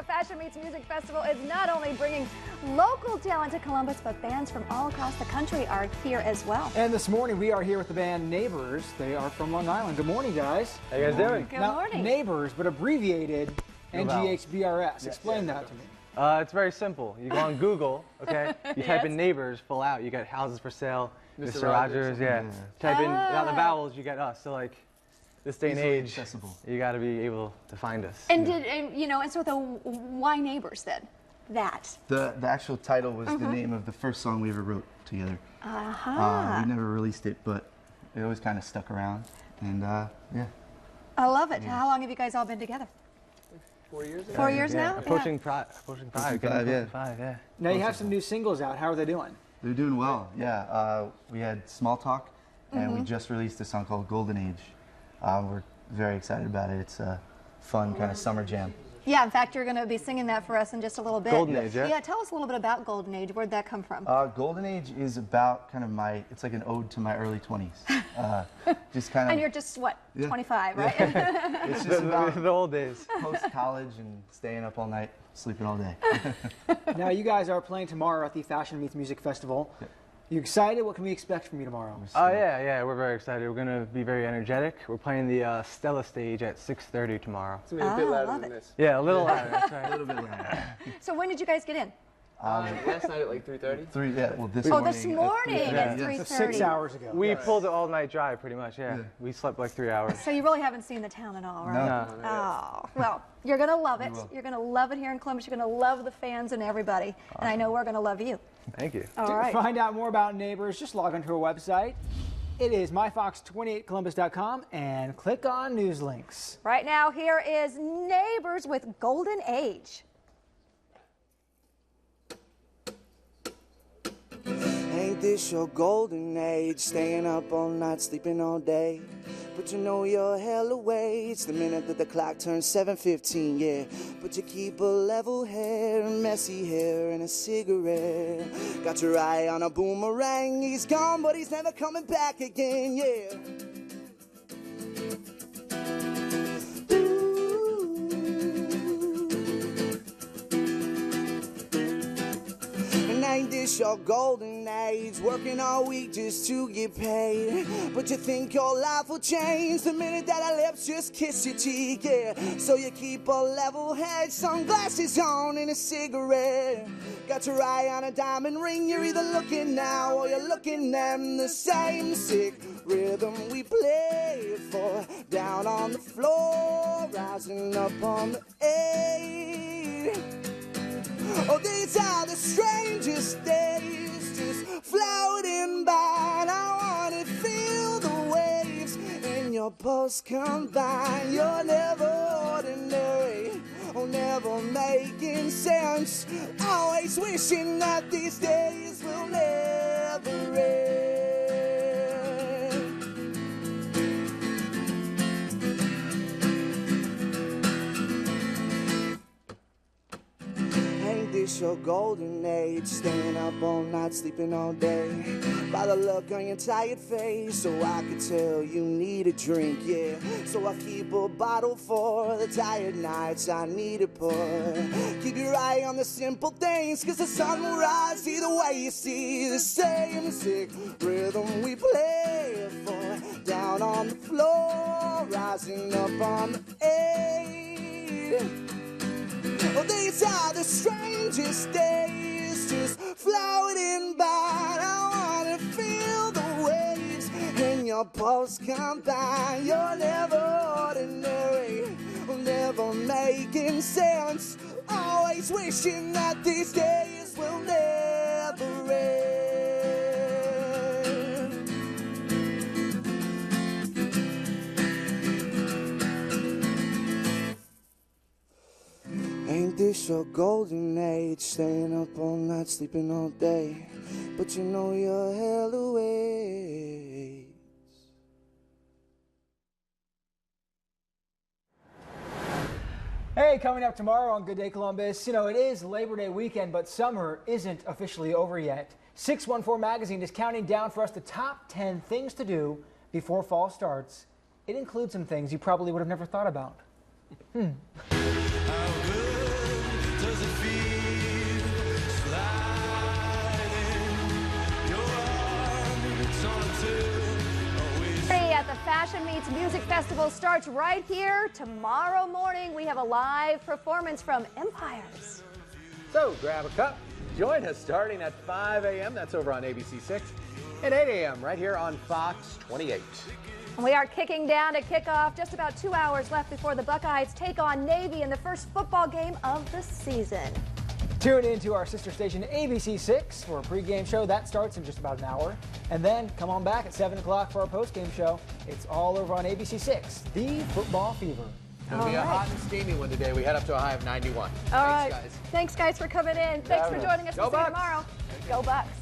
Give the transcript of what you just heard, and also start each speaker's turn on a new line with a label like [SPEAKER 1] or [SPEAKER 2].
[SPEAKER 1] the Fashion Meets Music Festival is not only bringing local talent to Columbus, but bands from all across the country are here as well.
[SPEAKER 2] And this morning we are here with the band Neighbors. They are from Long Island. Good morning, guys.
[SPEAKER 3] How you guys doing?
[SPEAKER 1] Good
[SPEAKER 2] now,
[SPEAKER 1] morning.
[SPEAKER 2] Neighbors, but abbreviated NGHBRS. Explain that to me.
[SPEAKER 3] It's very simple. You go on Google, okay? You type in Neighbors, full out. You get houses for sale, Mr. Rogers, yeah. Type in without the vowels, you get us. So like, this day and age, accessible. You got to be able to find us.
[SPEAKER 1] And and so why Neighbors then?
[SPEAKER 4] The actual title was the name of the first song we ever wrote together. We never released it, but it always kind of stuck around. And yeah.
[SPEAKER 1] I love it. How long have you guys all been together?
[SPEAKER 3] 4 years ago.
[SPEAKER 1] 4 years now?
[SPEAKER 3] Approaching five, yeah.
[SPEAKER 2] Now you have some new singles out. How are they doing?
[SPEAKER 4] They're doing well, yeah. We had Small Talk, and we just released a song called Golden Age. We're very excited about it. It's a fun kind of summer jam.
[SPEAKER 1] Yeah, in fact, you're going to be singing that for us in just a little bit.
[SPEAKER 3] Golden Age, yeah?
[SPEAKER 1] Yeah, tell us a little bit about Golden Age. Where'd that come from?
[SPEAKER 4] Golden Age is about kind of it's like an ode to my early 20s. Just kind of.
[SPEAKER 1] And you're just, what, 25, right?
[SPEAKER 4] It's just about
[SPEAKER 3] the old days.
[SPEAKER 4] Post-college and staying up all night, sleeping all day.
[SPEAKER 2] Now you guys are playing tomorrow at the Fashion Meets Music Festival.
[SPEAKER 4] Yep.
[SPEAKER 2] You excited? What can we expect from you tomorrow?
[SPEAKER 3] Oh yeah, we're very excited. We're gonna be very energetic. We're playing the Stella stage at 6:30 tomorrow.
[SPEAKER 5] It's gonna be a bit louder than this.
[SPEAKER 3] Yeah, a little louder. That's right.
[SPEAKER 4] A little bit louder.
[SPEAKER 1] So when did you guys get in?
[SPEAKER 5] Last night at like 3:30.
[SPEAKER 4] Yeah, well this
[SPEAKER 1] Oh,
[SPEAKER 4] morning.
[SPEAKER 1] this morning at 3:30.
[SPEAKER 2] So 6 hours ago.
[SPEAKER 3] We pulled an all-night drive, pretty much. Yeah, we slept like 3 hours.
[SPEAKER 1] So you really haven't seen the town at all, right?
[SPEAKER 4] No.
[SPEAKER 1] Oh, well, you're going to love it. You're going to love it here in Columbus. You're going to love the fans and everybody. And I know we're going to love you.
[SPEAKER 3] Thank you.
[SPEAKER 1] All
[SPEAKER 2] To
[SPEAKER 1] right.
[SPEAKER 2] find out more about Neighbors, just log onto our website. It is myfox28columbus.com and click on News Links.
[SPEAKER 1] Right now, here is Neighbors with Golden Age.
[SPEAKER 6] Ain't this your golden age? Staying up all night, sleeping all day. But you know you're hell away. It's the minute that the clock turns 7:15, yeah. But you keep a level head, messy hair, and a cigarette. Got your eye on a boomerang. He's gone, but he's never coming back again, yeah. Ain't this your golden age? Working all week just to get paid. But you think your life will change the minute that our lips just kiss your cheek, yeah. So you keep a level head, sunglasses on, and a cigarette. Got your eye on a diamond ring. You're either looking now or you're looking them. The same sick rhythm we played for. Down on the floor, rising up on the 8. Oh, these are the strangest days, just floating by. And I wanna feel the waves in your pulse combine. You're never ordinary, oh, never making sense. Always wishing that these days will never end. This your golden age, staying up all night, sleeping all day. By the look on your tired face, so I could tell you need a drink, yeah. So I keep a bottle for the tired nights I need to pour. Keep your eye on the simple things, cause the sun will rise either way. You see the same sick rhythm we play for. Down on the floor, rising up on the 8. Oh, these are the strangest days, just floating by. I wanna feel the waves in your pulse combine. You're never ordinary, never making sense. Always wishing that these days will never end. Ain't this your golden age? Staying up all night, sleeping all day. But you know you're hell away.
[SPEAKER 2] Hey, coming up tomorrow on Good Day Columbus, you know, it is Labor Day weekend, but summer isn't officially over yet. 614 Magazine is counting down for us the top 10 things to do before fall starts. It includes some things you probably would have never thought about.
[SPEAKER 1] At the Fashion Meets Music Festival starts right here. Tomorrow morning, we have a live performance from Empires.
[SPEAKER 7] So grab a cup. Join us starting at 5 a.m. That's over on ABC 6 and 8 a.m. right here on Fox 28.
[SPEAKER 1] And we are kicking down to kickoff. Just about 2 hours left before the Buckeyes take on Navy in the first football game of the season.
[SPEAKER 2] Tune in to our sister station ABC 6 for a pregame show. That starts in just about an hour. And then come on back at 7 o'clock for our postgame show. It's all over on ABC 6, The Football Fever.
[SPEAKER 7] It'll be a hot and steamy one today. We head up to a high of 91.
[SPEAKER 1] All right. Thanks, guys, for coming in. Thanks for joining us.
[SPEAKER 7] Go
[SPEAKER 1] We'll see you
[SPEAKER 7] Bucks.
[SPEAKER 1] tomorrow. Go Bucks.